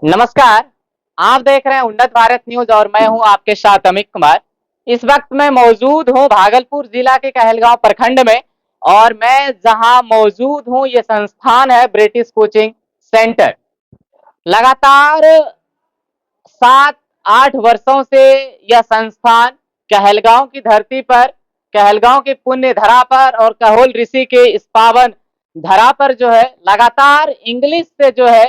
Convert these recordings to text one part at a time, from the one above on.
नमस्कार। आप देख रहे हैं उन्नत भारत न्यूज और मैं हूं आपके साथ अमित कुमार। इस वक्त मैं मौजूद हूं भागलपुर जिला के कहलगांव प्रखंड में और मैं जहां मौजूद हूं ये संस्थान है ब्रिटिश कोचिंग सेंटर। लगातार 7-8 वर्षों से यह संस्थान कहलगांव की धरती पर, कहलगांव की पुण्य धरा पर और कहोल ऋषि के इस पावन धरा पर जो है लगातार इंग्लिश से जो है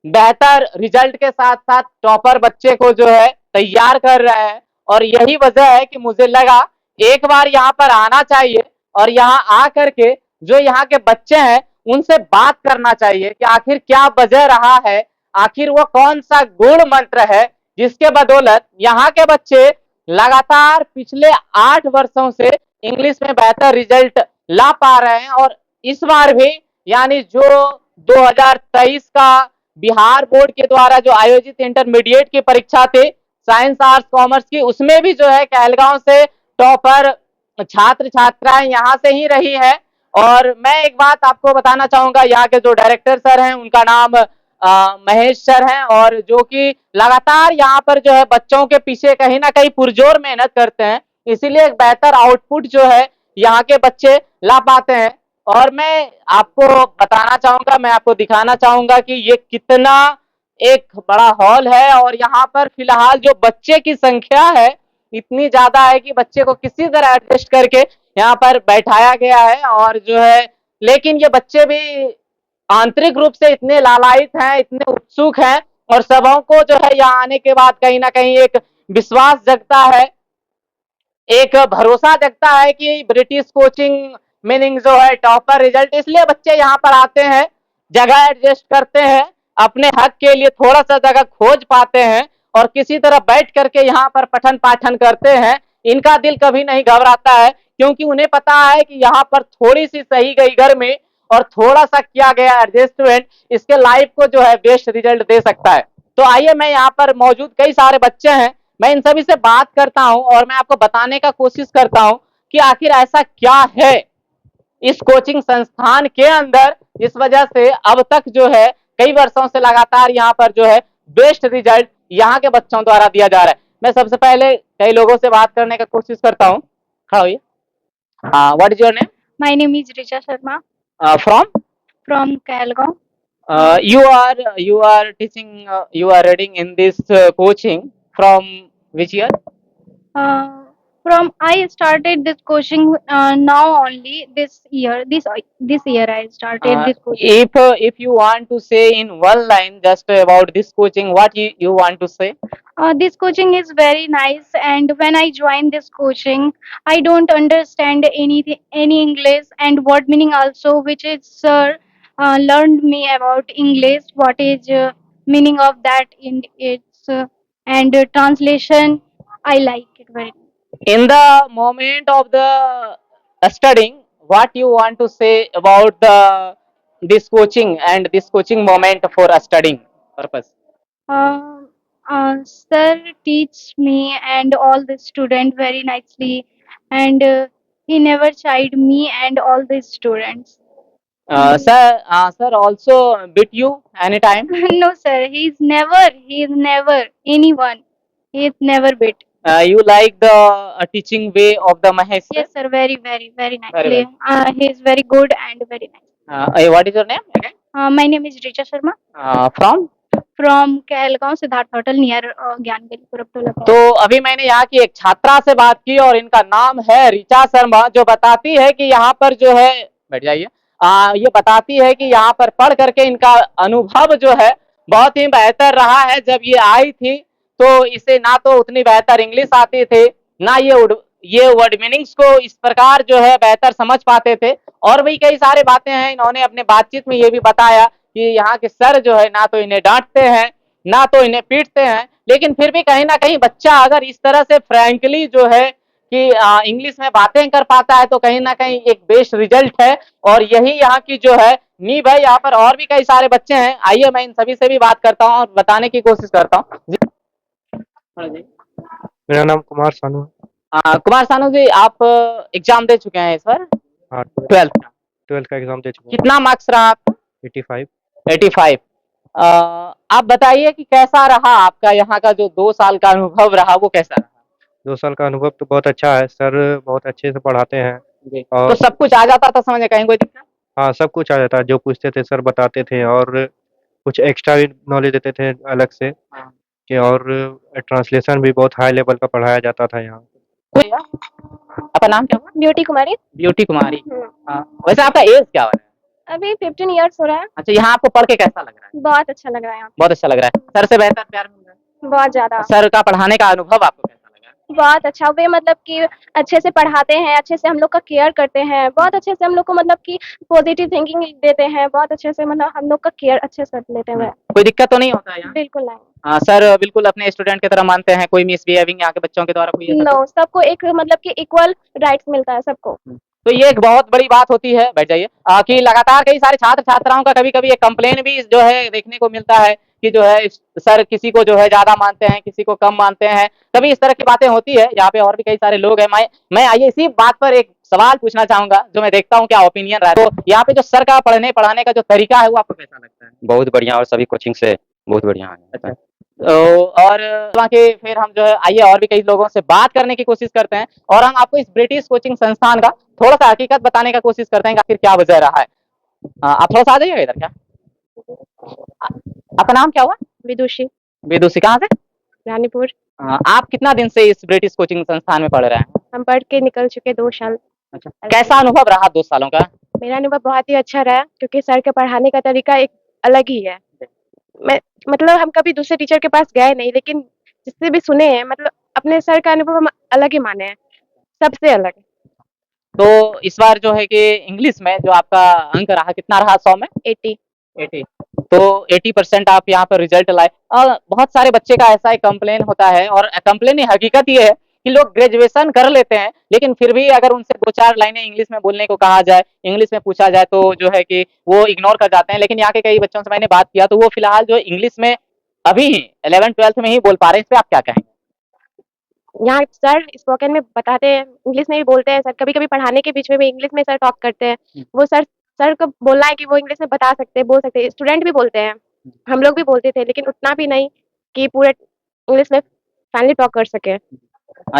बेहतर रिजल्ट के साथ साथ टॉपर बच्चे को जो है तैयार कर रहे हैं। और यही वजह है कि मुझे लगा एक बार यहाँ पर आना चाहिए और यहाँ आकर के जो यहाँ के बच्चे हैं उनसे बात करना चाहिए कि आखिर क्या वजह रहा है, आखिर वो कौन सा गुण मंत्र है जिसके बदौलत यहाँ के बच्चे लगातार पिछले 8 वर्षों से इंग्लिश में बेहतर रिजल्ट ला पा रहे हैं। और इस बार भी यानी जो 2023 का बिहार बोर्ड के द्वारा जो आयोजित इंटरमीडिएट की परीक्षा थी साइंस आर्ट्स कॉमर्स की, उसमें भी जो है कहलगांव से टॉपर छात्र छात्राएं यहाँ से ही रही है। और मैं एक बात आपको बताना चाहूंगा, यहाँ के जो डायरेक्टर सर हैं उनका नाम महेश सर हैं और जो कि लगातार यहाँ पर जो है बच्चों के पीछे कहीं ना कहीं पुरजोर मेहनत करते हैं, इसीलिए एक बेहतर आउटपुट जो है यहाँ के बच्चे ला पाते हैं। और मैं आपको बताना चाहूंगा, मैं आपको दिखाना चाहूंगा कि ये कितना एक बड़ा हॉल है और यहाँ पर फिलहाल जो बच्चे की संख्या है इतनी ज्यादा है कि बच्चे को किसी तरह एडजस्ट करके यहाँ पर बैठाया गया है। और जो है लेकिन ये बच्चे भी आंतरिक रूप से इतने लालायित हैं, इतने उत्सुक हैं और सबों को जो है यहाँ आने के बाद कहीं ना कहीं एक विश्वास जगता है, एक भरोसा जगता है कि ब्रिटिश कोचिंग मीनिंग जो है टॉपर रिजल्ट, इसलिए बच्चे यहाँ पर आते हैं, जगह एडजस्ट करते हैं, अपने हक के लिए थोड़ा सा जगह खोज पाते हैं और किसी तरह बैठ करके यहाँ पर पठन पाठन करते हैं। इनका दिल कभी नहीं घबराता है क्योंकि उन्हें पता है कि यहाँ पर थोड़ी सी सही गई घर में और थोड़ा सा किया गया एडजस्टमेंट इसके लाइफ को जो है बेस्ट रिजल्ट दे सकता है। तो आइए, मैं यहाँ पर मौजूद कई सारे बच्चे हैं, मैं इन सभी से बात करता हूं और मैं आपको बताने का कोशिश करता हूं कि आखिर ऐसा क्या है इस कोचिंग संस्थान के अंदर जिस वजह से अब तक जो है कई वर्षों से लगातार यहाँ पर जो है बेस्ट रिजल्ट यहाँ के बच्चों द्वारा दिया जा रहा है। मैं सबसे पहले कई लोगों से बात करने का कोशिश करता हूँ। खड़ा होइए। What is your name? My name is Richa Sharma from from Kahalgaon. you are teaching, you are reading in this coaching from which year? From I started this coaching now only this year. This year I started this coaching. If you want to say in one line just about this coaching, what you want to say? This coaching is very nice, and when I joined this coaching, I don't understand any English and word meaning also, which is sir learned me about English. What is meaning of that in its and translation. I like it very much. In the moment of the studying, what you want to say about the this coaching and this coaching moment for a studying purpose? Uh, Sir teach me and all the student very nicely, and he never chide me and all the students. Sir also beat you anytime? No, sir, he is never anyone. He is never bit. You like the teaching way of the Mahesh? Yes, sir, very Very nicely. He is very good and very nice. What is your name again? My name is Richa Sharma from Kahalgaon, Siddharth Hotel near Gyan Gali Purab. तो अभी मैंने यहाँ की एक छात्रा से बात की और इनका नाम है ऋचा शर्मा, जो बताती है कि यहाँ पर जो है, बैठ जाइए, ये बताती है कि यहाँ पर पढ़ करके इनका अनुभव जो है बहुत ही बेहतर रहा है। जब ये आई थी तो इसे ना तो उतनी बेहतर इंग्लिश आती थी, ना ये वर्ड मीनिंग्स को इस प्रकार जो है बेहतर समझ पाते थे। और भी कई सारे बातें हैं, इन्होंने अपने बातचीत में ये भी बताया कि यहाँ के सर जो है ना तो इन्हें डांटते हैं ना तो इन्हें पीटते हैं, लेकिन फिर भी कहीं ना कहीं बच्चा अगर इस तरह से फ्रैंकली जो है कि इंग्लिश में बातें कर पाता है तो कहीं ना कहीं एक बेस्ट रिजल्ट है। और यही यहाँ की जो है नींव है। यहाँ पर और भी कई सारे बच्चे हैं, आइए मैं इन सभी से भी बात करता हूँ और बताने की कोशिश करता हूँ। मेरा नाम कुमार सानू है। कुमार सानू जी, आप एग्जाम दे चुके हैं इस बार? हाँ, 12th का एग्जाम दे चुका हूँ। कितना मार्क्स रहा आपका? 85। 85। आप बताइए कि कैसा रहा आपका यहाँ का जो 2 साल का अनुभव रहा वो कैसा रहा? 2 साल का अनुभव तो बहुत अच्छा है। सर बहुत अच्छे से पढ़ाते हैं जी। तो और सब कुछ आ जाता था समझ में, कहीं कोई दिक्कत? हाँ, सब कुछ आ जाता है। जो पूछते थे सर बताते थे और कुछ एक्स्ट्रा भी नॉलेज देते थे अलग से हाँ। कि और ट्रांसलेशन भी बहुत हाई लेवल का पढ़ाया जाता था यहाँ। भैया, आपका नाम क्या हुआ? ब्यूटी कुमारी। ब्यूटी कुमारी। हम्म। हाँ, वैसे आपका एज क्या हो रहा है? अभी 15 इयर्स हो रहा है। अच्छा, यहाँ आपको पढ़ के कैसा लग रहा है? बहुत अच्छा लग रहा है यहाँ बहुत अच्छा लग रहा है। सर से बेहतर प्यार मिल रहा है? पे, बहुत ज्यादा। सर का पढ़ाने का अनुभव आपको कैसा लगा? बहुत अच्छा, वे मतलब कि अच्छे से पढ़ाते हैं, अच्छे से हम लोग का केयर करते हैं, बहुत अच्छे से हम लोग को मतलब कि पॉजिटिव थिंकिंग देते हैं, बहुत अच्छे से मतलब हम लोग का केयर अच्छे से लेते हैं। कोई दिक्कत तो नहीं होता है यहाँ? बिल्कुल नहीं। हाँ, सर बिल्कुल अपने स्टूडेंट की तरह मानते हैं, कोई मिसबिहेविंग यहाँ के बच्चों के द्वारा कोई ऐसा नो, सबको एक मतलब कि इक्वल राइट्स मिलता है सबको। तो ये एक बहुत बड़ी बात होती है, बैठ जाइए, कि लगातार कई सारे छात्र छात्राओं का कभी-कभी एक कंप्लेन भी जो है देखने को मिलता है कि जो है सर किसी को जो है ज़्यादा मानते हैं, किसी को कम मानते हैं। कभी इस तरह की बातें होती है, यहाँ पे और भी कई सारे लोग हैं। मैं आइए इसी बात पर एक सवाल पूछना चाहूँगा, जो मैं देखता हूँ क्या ओपिनियन रहा है। तो यहाँ पे जो सर का पढ़ाने का जो तरीका है वो आपको कैसा लगता है? बहुत बढ़िया और सभी कोचिंग से बहुत बढ़िया है। अच्छा। तो और वहाँ के फिर हम जो है आइए और भी कई लोगों से बात करने की कोशिश करते हैं और हम आपको इस ब्रिटिश कोचिंग संस्थान का थोड़ा-सा हकीकत बताने का कोशिश करते हैं कि आखिर क्या वजह रहा है। आप थोड़ा-सा आ जाइएगा इधर क्या? आपका नाम क्या हुआ? विदुषी, विदुषी, कहाँ से? रानीपुर। आप कितना दिन से इस ब्रिटिश कोचिंग संस्थान में पढ़ रहे हैं? हम पढ़ के निकल चुके 2 साल। अच्छा, कैसा अनुभव रहा 2 सालों का? मेरा अनुभव बहुत ही अच्छा रहा, क्योंकि सर के पढ़ाने का तरीका एक अलग ही है। मैं मतलब हम कभी दूसरे टीचर के पास गए नहीं, लेकिन जिससे भी सुने हैं, मतलब अपने सर का अनुभव हम अलग ही माने हैं, सबसे अलग। तो इस बार जो है कि इंग्लिश में जो आपका अंक रहा कितना रहा 100 में? 80। 80। तो 80% आप यहाँ पर रिजल्ट लाए। बहुत सारे बच्चे का ऐसा एक कंप्लेन होता है और कंप्लेन नहीं, हकीकत ये है कि लोग ग्रेजुएशन कर लेते हैं, लेकिन फिर भी अगर उनसे 2-4 लाइनें इंग्लिश में बोलने को कहा जाए, इंग्लिश में पूछा जाए तो जो है कि वो इग्नोर कर जाते हैं। लेकिन यहाँ के कई बच्चों से मैंने बात किया तो वो फिलहाल जो इंग्लिश में अभी ही 11th-12th में ही बोल पा रहे हैं। इस पे आप क्या कहेंगे? यहाँ सर स्पोकन में बताते हैं, इंग्लिश में भी बोलते हैं सर, कभी-कभी पढ़ाने के बीच में भी इंग्लिश में सर टॉक करते हैं। वो सर को बोलना है कि वो इंग्लिश में बता सकते हैं, बोल सकते हैं। स्टूडेंट भी बोलते हैं, हम लोग भी बोलते थे, लेकिन उतना भी नहीं कि पूरे इंग्लिश में फाइनली टॉक कर सके।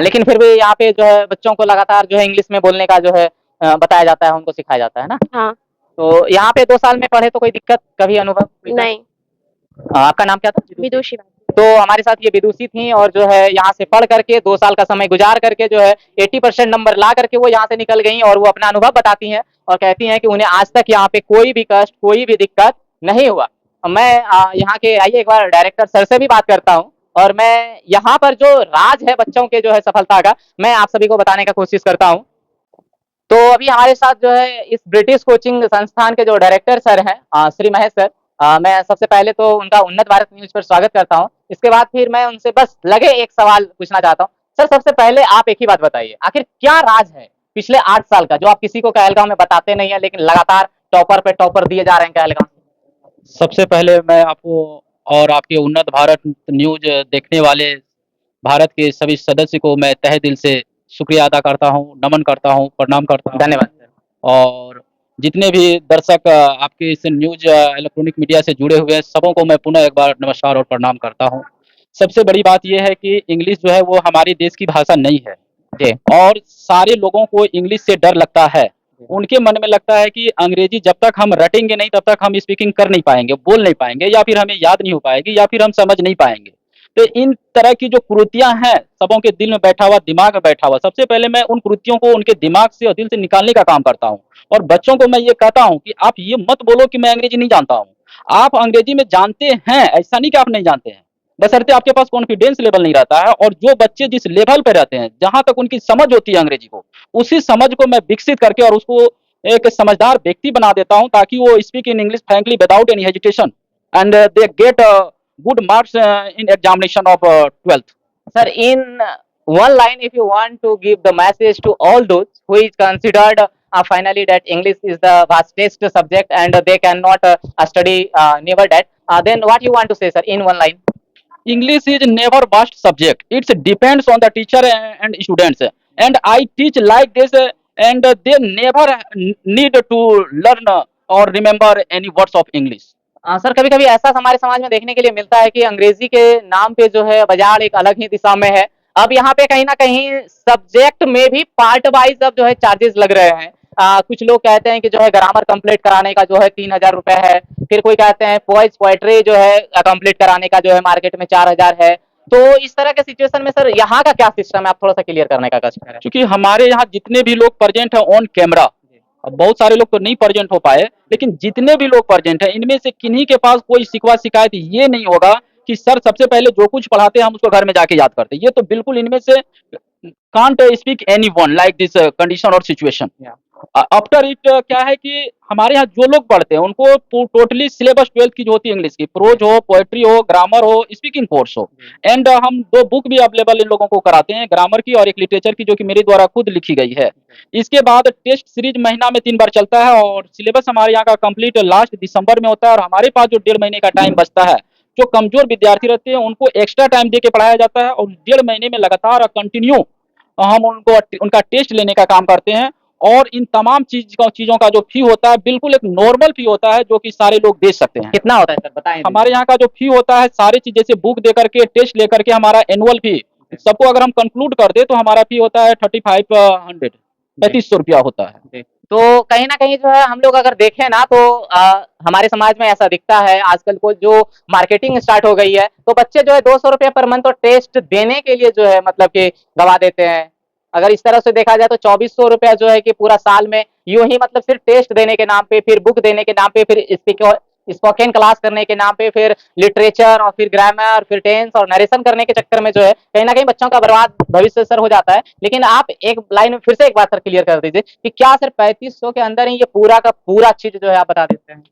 लेकिन फिर भी यहाँ पे जो है बच्चों को लगातार जो है इंग्लिश में बोलने का जो है बताया जाता है, उनको सिखाया जाता है ना? हाँ। तो यहाँ पे 2 साल में पढ़े तो कोई दिक्कत कभी अनुभव? नहीं। आपका नाम क्या था? विदुषी। तो हमारे साथ ये विदुषी थी और जो है यहाँ से पढ़ करके 2 साल का समय गुजार करके जो है 80% नंबर ला करके वो यहाँ से निकल गई और वो अपना अनुभव बताती हैं और कहती हैं कि उन्हें आज तक यहाँ पे कोई भी कष्ट, कोई भी दिक्कत नहीं हुआ। मैं यहाँ के आइए एक बार डायरेक्टर सर से भी बात करता हूँ और मैं यहाँ पर जो राज है बच्चों के जो है सफलता का, मैं आप सभी को बताने का कोशिश करता हूँ। तो अभी हमारे साथ जो है इस ब्रिटिश कोचिंग संस्थान के जो डायरेक्टर सर हैं श्री महेश सर, मैं सबसे पहले तो उनका उन्नत भारत न्यूज पर स्वागत करता हूं। इसके बाद फिर मैं उनसे बस लगे एक सवाल पूछना चाहता हूं। सर सबसे पहले आप एक ही बात बताइए, आखिर क्या राज है पिछले 8 साल का जो आप किसी को कहलगांव में बताते नहीं है लेकिन लगातार टॉपर पे टॉपर दिए जा रहे हैं कहलगांव? सबसे पहले मैं आपको और आपके उन्नत भारत न्यूज देखने वाले भारत के सभी सदस्य को मैं तहे दिल से शुक्रिया अदा करता हूँ, नमन करता हूँ, प्रणाम करता हूँ। धन्यवाद सर। और जितने भी दर्शक आपके इस न्यूज इलेक्ट्रॉनिक मीडिया से जुड़े हुए हैं, सबों को मैं पुनः एक बार नमस्कार और प्रणाम करता हूँ। सबसे बड़ी बात यह है कि इंग्लिश जो है वो हमारे देश की भाषा नहीं है जी। और सारे लोगों को इंग्लिश से डर लगता है। उनके मन में लगता है कि अंग्रेजी जब तक हम रटेंगे नहीं तब तक हम स्पीकिंग कर नहीं पाएंगे, बोल नहीं पाएंगे, या फिर हमें याद नहीं हो पाएगी, या फिर हम समझ नहीं पाएंगे। तो इन तरह की जो कुरीतियां हैं सबों के दिल में बैठा हुआ, दिमाग में बैठा हुआ, सबसे पहले मैं उन कुरीतियों को उनके दिमाग से और दिल से निकालने का काम करता हूँ। और बच्चों को मैं ये कहता हूँ कि आप ये मत बोलो कि मैं अंग्रेजी नहीं जानता हूँ। आप अंग्रेजी में जानते हैं, ऐसा नहीं कि आप नहीं जानते हैं, बशर्ते आपके पास कॉन्फिडेंस लेवल नहीं रहता है। और जो बच्चे जिस लेवल पे रहते हैं, जहां तक उनकी समझ होती है अंग्रेजी को, उसी समझ को मैं विकसित करके और उसको एक समझदार व्यक्ति बना देता हूं, ताकि वो speak in English frankly without any hesitation and they get good marks in examination of 12th. Sir, in one line, if you want to give the message to all those who is considered finally that English is the vastest subject and they cannot study never that, then what you want to say, sir, in one line? English is never vast subject. It depends on the teacher and students. And I teach like this, and they never need to learn or remember any words of English. Sir कभी कभी ऐसा हमारे समाज में देखने के लिए मिलता है कि अंग्रेजी के नाम पे जो है बाजार एक अलग ही दिशा में है। अब यहाँ पे कहीं ना कहीं सब्जेक्ट में भी पार्ट वाइज अब जो है चार्जेस लग रहे हैं। कुछ लोग कहते हैं कि जो है ग्रामर कंप्लीट कराने का जो है 3,000 रुपए है। फिर कोई कहते हैं पोएट्री जो है कंप्लीट कराने का जो है मार्केट में 4,000 है। तो इस तरह के सिचुएशन में सर यहाँ का क्या सिस्टम है, आप थोड़ा सा क्लियर करने का कोशिश करें। क्योंकि हमारे यहाँ जितने भी लोग प्रेजेंट हैं ऑन कैमरा, अब बहुत सारे लोग तो नहीं प्रेजेंट हो पाए, लेकिन जितने भी लोग प्रेजेंट हैं इनमें से किन्हीं के पास कोई शिकवा शिकायत ये नहीं होगा कि सर सबसे पहले जो कुछ पढ़ाते हैं हम उसको घर में जाके याद करते हैं। ये तो बिल्कुल इनमें से can't speak anyone like this condition और सिचुएशन। आफ्टर इट क्या है कि हमारे यहाँ जो लोग पढ़ते हैं उनको टोटली सिलेबस 12th की जो होती है इंग्लिश की, प्रोज हो, पोएट्री हो, ग्रामर हो, स्पीकिंग कोर्स हो, एंड हम 2 बुक भी अवेलेबल इन लोगों को कराते हैं, ग्रामर की और एक लिटरेचर की जो कि मेरे द्वारा खुद लिखी गई है। इसके बाद टेस्ट सीरीज महीना में 3 बार चलता है और सिलेबस हमारे यहाँ का कंप्लीट लास्ट दिसंबर में होता है। और हमारे पास जो 1.5 महीने का टाइम बचता है, जो कमजोर विद्यार्थी रहते हैं उनको एक्स्ट्रा टाइम दे के पढ़ाया जाता है और 1.5 महीने में लगातार कंटिन्यू हम उनको उनका टेस्ट लेने का काम करते हैं। और इन तमाम चीजों का जो फी होता है बिल्कुल एक नॉर्मल फी होता है जो कि सारे लोग दे सकते हैं। कितना होता है सर बताएं। हमारे यहाँ का जो फी होता है सारी चीज जैसे बुक दे करके, टेस्ट लेकर के, हमारा एनुअल फी सबको अगर हम कंक्लूड कर दे तो हमारा फी होता है 3500 रुपया होता है। तो कहीं ना कहीं जो है हम लोग अगर देखें ना तो हमारे समाज में ऐसा दिखता है आजकल को जो मार्केटिंग स्टार्ट हो गई है, तो बच्चे जो है 200 रुपये पर मंथ तो टेस्ट देने के लिए जो है मतलब कि गवा देते हैं। अगर इस तरह से देखा जाए तो 2400 रुपया जो है कि पूरा साल में यूं ही मतलब सिर्फ टेस्ट देने के नाम पे, फिर बुक देने के नाम पे, फिर स्पोकन क्लास करने के नाम पे, फिर लिटरेचर और फिर ग्रामर, फिर टेंस और नरेशन करने के चक्कर में जो है कहीं ना कहीं बच्चों का बर्बाद भविष्य सर हो जाता है। लेकिन आप एक लाइन फिर से एक बार सर क्लियर कर दीजिए कि क्या सर 3500 के अंदर ही ये पूरा का पूरा चीज जो है आप बता देते हैं।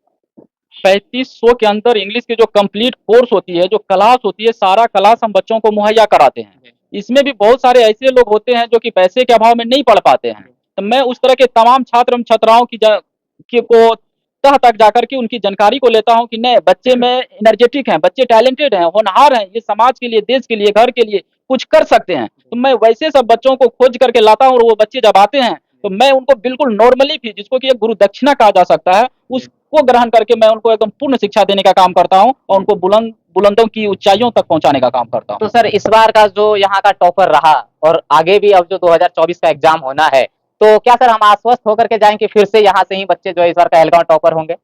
3500 के अंदर इंग्लिश की जो कंप्लीट कोर्स होती है, जो क्लास होती है, सारा क्लास हम बच्चों को मुहैया कराते हैं। इसमें भी बहुत सारे ऐसे लोग होते हैं जो कि पैसे के अभाव में नहीं पढ़ पाते हैं, तो मैं उस तरह के तमाम छात्र एवं छात्राओं को तह तक जाकर के उनकी जानकारी को लेता हूं कि नहीं, बच्चे में एनर्जेटिक हैं, बच्चे टैलेंटेड हैं, होनहार हैं, ये समाज के लिए, देश के लिए, घर के लिए कुछ कर सकते हैं। तो मैं वैसे सब बच्चों को खोज करके लाता हूँ और वो बच्चे जब आते हैं तो मैं उनको बिल्कुल नॉर्मली फी, जिसको कि एक गुरु दक्षिणा कहा जा सकता है, उसको ग्रहण करके मैं उनको एकदम पूर्ण शिक्षा देने का काम करता हूँ और उनको बुलंदों की ऊंचाइयों तक पहुंचाने का काम करता हूँ। तो सर इस बार का जो यहाँ का टॉपर रहा और आगे भी अब जो 2024 का एग्जाम होना है, तो क्या सर हम आश्वस्त होकर के जाएं कि फिर से यहाँ से ही बच्चे जो है इस बार कहलगांव टॉपर होंगे?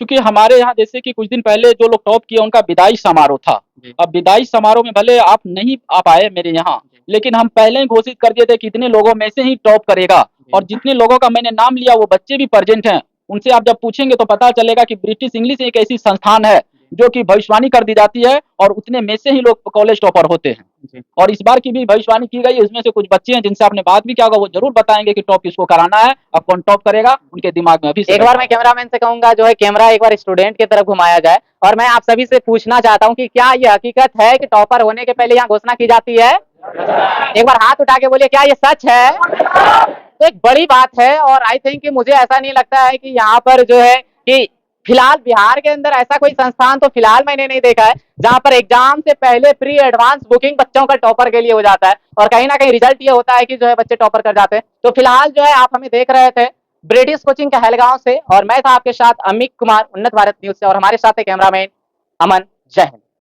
क्योंकि हमारे यहाँ जैसे कि कुछ दिन पहले जो लोग टॉप किए उनका विदाई समारोह था। अब विदाई समारोह में भले आप नहीं आ पाए मेरे यहाँ, लेकिन हम पहले ही घोषित कर दिए थे कि इतने लोगों में से ही टॉप करेगा। और जितने लोगों का मैंने नाम लिया वो बच्चे भी प्रेजेंट हैं। उनसे आप जब पूछेंगे तो पता चलेगा कि ब्रिटिश इंग्लिश एक ऐसी संस्थान है जो कि भविष्यवाणी कर दी जाती है और उतने में से ही लोग कॉलेज टॉपर होते हैं। और इस बार की भी भविष्यवाणी की गई है, उसमें से कुछ बच्चे हैं जिनसे आपने बात भी किया होगा, वो जरूर बताएंगे कि टॉप किसको कराना है और कौन टॉप करेगा, उनके दिमाग में अभी से। एक बार मैं कैमरामैन से कहूंगा जो है कैमरा एक बार स्टूडेंट की तरफ घुमाया जाए और मैं आप सभी से पूछना चाहता हूं कि क्या ये हकीकत है कि टॉपर होने के पहले यहाँ घोषणा की जाती है? एक बार हाथ उठा के बोलिए, क्या ये सच है? तो एक बड़ी बात है और आई थिंक मुझे ऐसा नहीं लगता है कि यहाँ पर जो है कि फिलहाल बिहार के अंदर ऐसा कोई संस्थान तो फिलहाल मैंने नहीं देखा है जहां पर एग्जाम से पहले प्री एडवांस बुकिंग बच्चों का टॉपर के लिए हो जाता है और कहीं ना कहीं रिजल्ट ये होता है कि जो है बच्चे टॉपर कर जाते हैं। तो फिलहाल जो है आप हमें देख रहे थे ब्रिटिश कोचिंग कहलगांव से और मैं था आपके साथ अमित कुमार, उन्नत भारत न्यूज से, और हमारे साथ है कैमरामैन अमन। जय हिंद।